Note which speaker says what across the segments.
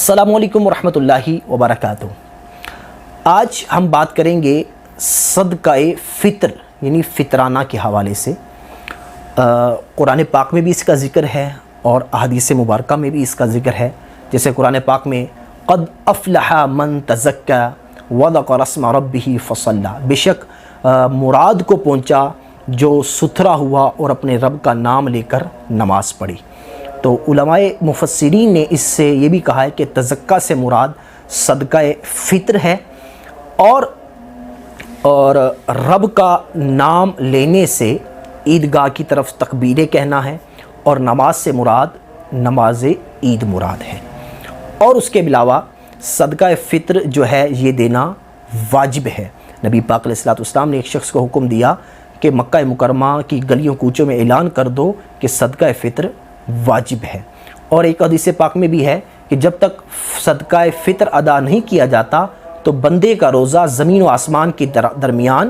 Speaker 1: السلام علیکم ورحمۃ اللہ وبرکاتہ۔ آج ہم بات کریں گے صدقہ فطر یعنی فطرانہ کے حوالے سے۔ قرآن پاک میں بھی اس کا ذکر ہے اور احادیث مبارکہ میں بھی اس کا ذکر ہے۔ جیسے قرآن پاک میں قد افلح من تزکا وذکر اسم ربہ فصلی، بے شک مراد کو پہنچا جو ستھرا ہوا اور اپنے رب کا نام لے کر نماز پڑھی۔ تو علماء مفسرین نے اس سے یہ بھی کہا ہے کہ تزکہ سے مراد صدقہ فطر ہے اور رب کا نام لینے سے عیدگاہ کی طرف تکبیریں کہنا ہے، اور نماز سے مراد نماز عید مراد ہے۔ اور اس کے علاوہ صدقہ فطر جو ہے یہ دینا واجب ہے۔ نبی پاک علیہ الصلوۃ والسلام نے ایک شخص کو حکم دیا کہ مکہ مکرمہ کی گلیوں کوچوں میں اعلان کر دو کہ صدقہ فطر واجب ہے۔ اور ایک حدیث پاک میں بھی ہے کہ جب تک صدقہ فطر ادا نہیں کیا جاتا تو بندے کا روزہ زمین و آسمان کے درمیان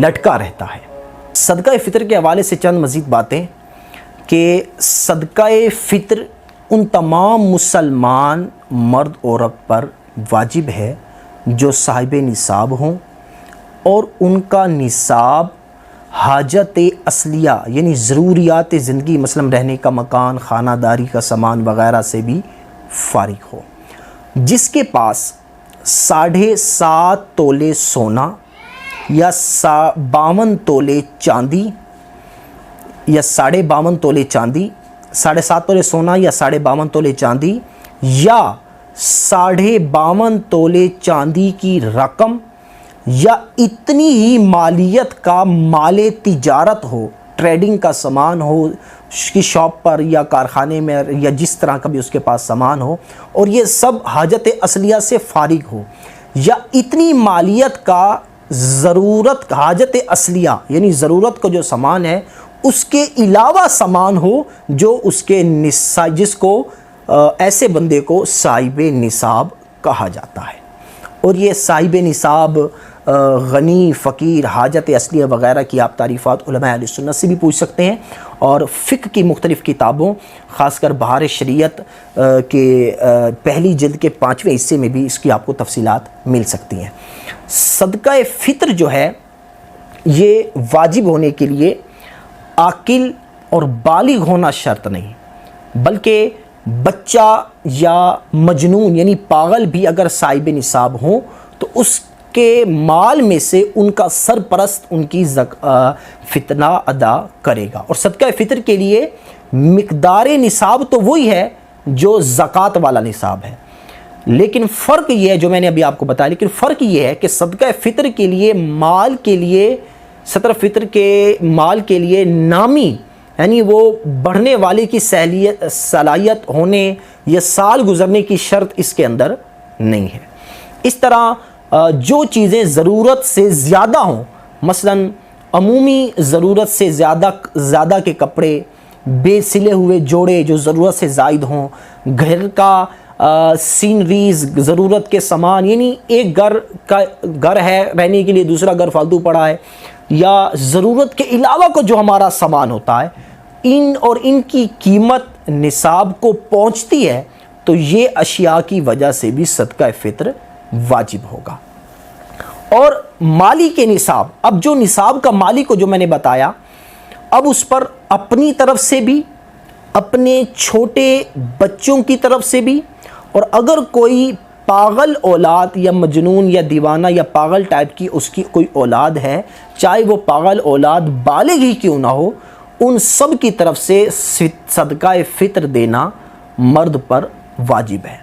Speaker 1: لٹکا رہتا ہے۔ صدقہ فطر کے حوالے سے چند مزید باتیں کہ صدقہ فطر ان تمام مسلمان مرد عورت پر واجب ہے جو صاحب نصاب ہوں اور ان کا نصاب حاجت اصلیہ یعنی ضروریات زندگی مثلا رہنے کا مکان، خانہ داری کا سامان وغیرہ سے بھی فارغ ہو۔ جس کے پاس 7.5 تولے سونا یا 52 تولے چاندی یا 52 تولے چاندی، 7.5 تولے سونا یا 52 تولے چاندی یا 52 تولے چاندی کی رقم یا اتنی ہی مالیت کا مال تجارت ہو، ٹریڈنگ کا سامان ہو اس کی شاپ پر یا کارخانے میں یا جس طرح کا بھی اس کے پاس سامان ہو، اور یہ سب حاجت اصلیہ سے فارغ ہو، یا اتنی مالیت کا ضرورت حاجت اصلیہ یعنی ضرورت کا جو سامان ہے اس کے علاوہ سامان ہو جو اس کے نصاب، جس کو ایسے بندے کو صاحب نصاب کہا جاتا ہے۔ اور یہ صاحب نصاب غنی، فقیر، حاجت اصلیہ وغیرہ کی آپ تعریفات علماء اہل سنت سے بھی پوچھ سکتے ہیں، اور فقہ کی مختلف کتابوں خاص کر بہار شریعت کے پہلی جلد کے 5ویں حصے میں بھی اس کی آپ کو تفصیلات مل سکتی ہیں۔ صدقہ فطر جو ہے یہ واجب ہونے کے لیے عاقل اور بالغ ہونا شرط نہیں، بلکہ بچہ یا مجنون یعنی پاگل بھی اگر صاحب نصاب ہوں تو اس کے مال میں سے ان کا سرپرست ان کی فطرہ ادا کرے گا۔ اور صدقہ فطر کے لیے مقدار نصاب تو وہی ہے جو زکوٰۃ والا نصاب ہے، لیکن فرق یہ ہے جو میں نے ابھی آپ کو بتایا، لیکن فرق یہ ہے کہ صدقہ فطر کے لیے مال کے لیے صدقہ فطر کے مال کے لیے نامی یعنی وہ بڑھنے والے کی صلاحیت ہونے یا سال گزرنے کی شرط اس کے اندر نہیں ہے۔ اس طرح جو چیزیں ضرورت سے زیادہ ہوں، مثلا عمومی ضرورت سے زیادہ کے کپڑے، بے سلے ہوئے جوڑے جو ضرورت سے زائد ہوں، گھر کا سینریز، ضرورت کے سامان یعنی ایک گھر ہے رہنے کے لیے، دوسرا گھر فالتو پڑا ہے، یا ضرورت کے علاوہ کو جو ہمارا سامان ہوتا ہے، ان کی قیمت نصاب کو پہنچتی ہے تو یہ اشیاء کی وجہ سے بھی صدقہ فطر واجب ہوگا۔ اور مالی کے نصاب، اب جو نصاب کا مالی کو جو میں نے بتایا، اب اس پر اپنی طرف سے بھی، اپنے چھوٹے بچوں کی طرف سے بھی، اور اگر کوئی پاگل اولاد یا مجنون یا دیوانہ یا پاگل ٹائپ کی اس کی کوئی اولاد ہے، چاہے وہ پاگل اولاد بالغ ہی کیوں نہ ہو، ان سب کی طرف سے صدقہ فطر دینا مرد پر واجب ہے۔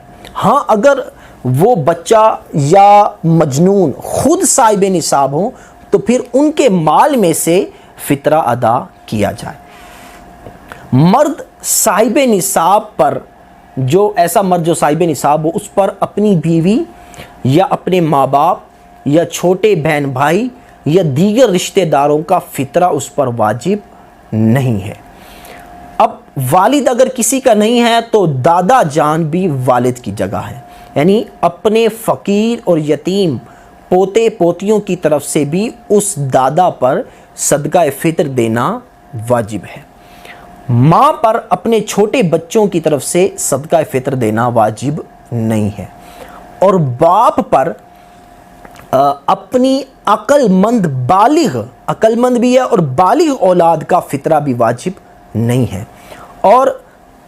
Speaker 1: ہاں اگر وہ بچہ یا مجنون خود صاحب نصاب ہوں تو پھر ان کے مال میں سے فطرہ ادا کیا جائے۔ مرد صاحب نصاب پر جو ایسا مرد جو صاحب نصاب ہو اس پر اپنی بیوی یا اپنے ماں باپ یا چھوٹے بہن بھائی یا دیگر رشتہ داروں کا فطرہ اس پر واجب نہیں ہے۔ اب والد اگر کسی کا نہیں ہے تو دادا جان بھی والد کی جگہ ہے، یعنی اپنے فقیر اور یتیم پوتے پوتیوں کی طرف سے بھی اس دادا پر صدقہ فطر دینا واجب ہے۔ ماں پر اپنے چھوٹے بچوں کی طرف سے صدقہ فطر دینا واجب نہیں ہے، اور باپ پر اپنی عقل مند بھی ہے اور بالغ اولاد کا فطرہ بھی واجب نہیں ہے۔ اور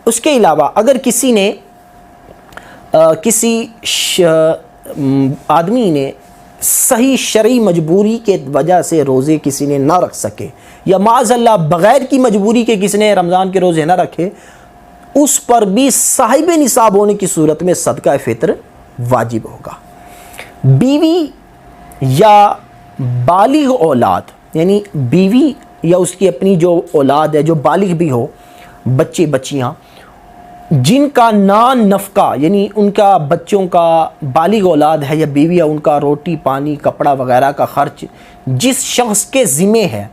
Speaker 1: اس کے علاوہ اگر کسی نے کسی آدمی نے صحیح شرعی مجبوری کے وجہ سے روزے کسی نے نہ رکھ سکے، یا معاذ اللہ بغیر کی مجبوری کے کسی نے رمضان کے روزے نہ رکھے، اس پر بھی صاحب نصاب ہونے کی صورت میں صدقہ فطر واجب ہوگا۔ بیوی یا بالغ اولاد، یعنی بیوی یا اس کی اپنی جو اولاد ہے جو بالغ بھی ہو، بچے بچیاں، جن کا نان نفقہ یعنی ان کا بچوں کا بالغ اولاد ہے یا بیوی ہے، ان کا روٹی پانی کپڑا وغیرہ کا خرچ جس شخص کے ذمہ ہے،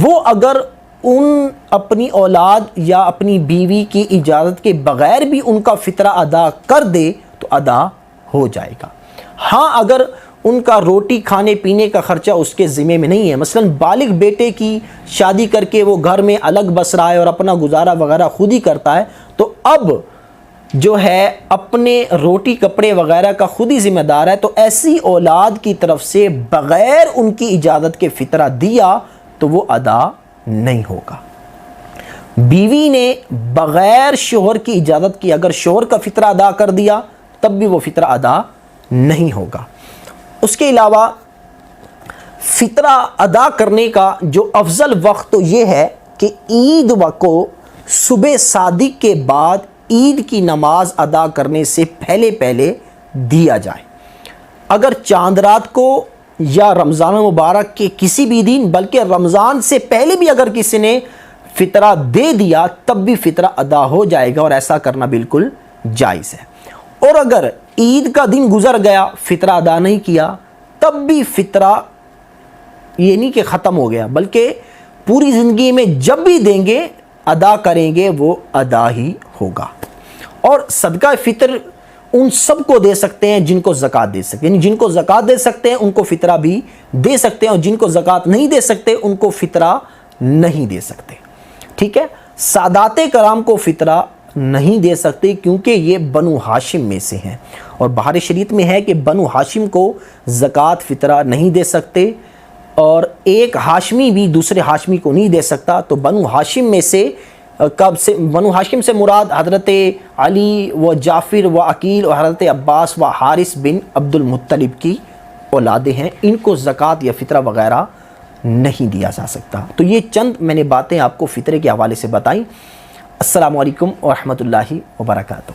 Speaker 1: وہ اگر ان اپنی اولاد یا اپنی بیوی کی اجازت کے بغیر بھی ان کا فطرہ ادا کر دے تو ادا ہو جائے گا۔ ہاں اگر ان کا روٹی کھانے پینے کا خرچہ اس کے ذمہ میں نہیں ہے، مثلا بالغ بیٹے کی شادی کر کے وہ گھر میں الگ بس رہا ہے اور اپنا گزارا وغیرہ خود ہی کرتا ہے، تو اب جو ہے اپنے روٹی کپڑے وغیرہ کا خود ہی ذمہ دار ہے، تو ایسی اولاد کی طرف سے بغیر ان کی اجازت کے فطرہ دیا تو وہ ادا نہیں ہوگا۔ بیوی نے بغیر شوہر کی اجازت کی اگر شوہر کا فطرہ ادا کر دیا تب بھی وہ فطرہ ادا نہیں ہوگا۔ اس کے علاوہ فطرہ ادا کرنے کا جو افضل وقت تو یہ ہے کہ عید کو صبح صادق کے بعد عید کی نماز ادا کرنے سے پہلے دیا جائے۔ اگر چاند رات کو یا رمضان مبارک کے کسی بھی دن، بلکہ رمضان سے پہلے بھی اگر کسی نے فطرہ دے دیا تب بھی فطرہ ادا ہو جائے گا، اور ایسا کرنا بالکل جائز ہے۔ اور اگر عید کا دن گزر گیا فطرہ ادا نہیں کیا تب بھی فطرہ یہ نہیں کہ ختم ہو گیا، بلکہ پوری زندگی میں جب بھی دیں گے ادا کریں گے وہ ادا ہی ہوگا۔ اور صدقہ فطر ان سب کو دے سکتے ہیں جن کو زکوٰۃ دے سکتے ہیں، یعنی جن کو زکوٰۃ دے سکتے ہیں ان کو فطرہ بھی دے سکتے ہیں، اور جن کو زکوٰۃ نہیں دے سکتے ان کو فطرہ نہیں دے سکتے، ٹھیک ہے۔ سادات کرام کو فطرہ نہیں دے سکتے کیونکہ یہ بنو ہاشم میں سے ہیں، اور بہار شریعت میں ہے کہ بنو ہاشم کو زکوٰۃ فطرہ نہیں دے سکتے، اور ایک ہاشمی بھی دوسرے ہاشمی کو نہیں دے سکتا۔ تو بنو ہاشم میں سے بنو ہاشم سے مراد حضرت علی و جعفر و عقیل و حضرت عباس و حارث بن عبد المطلب کی اولادیں ہیں، ان کو زکوٰۃ یا فطرہ وغیرہ نہیں دیا جا سکتا۔ تو یہ چند میں نے باتیں آپ کو فطرے کے حوالے سے بتائیں۔ السلام علیکم ورحمۃ اللہ وبرکاتہ۔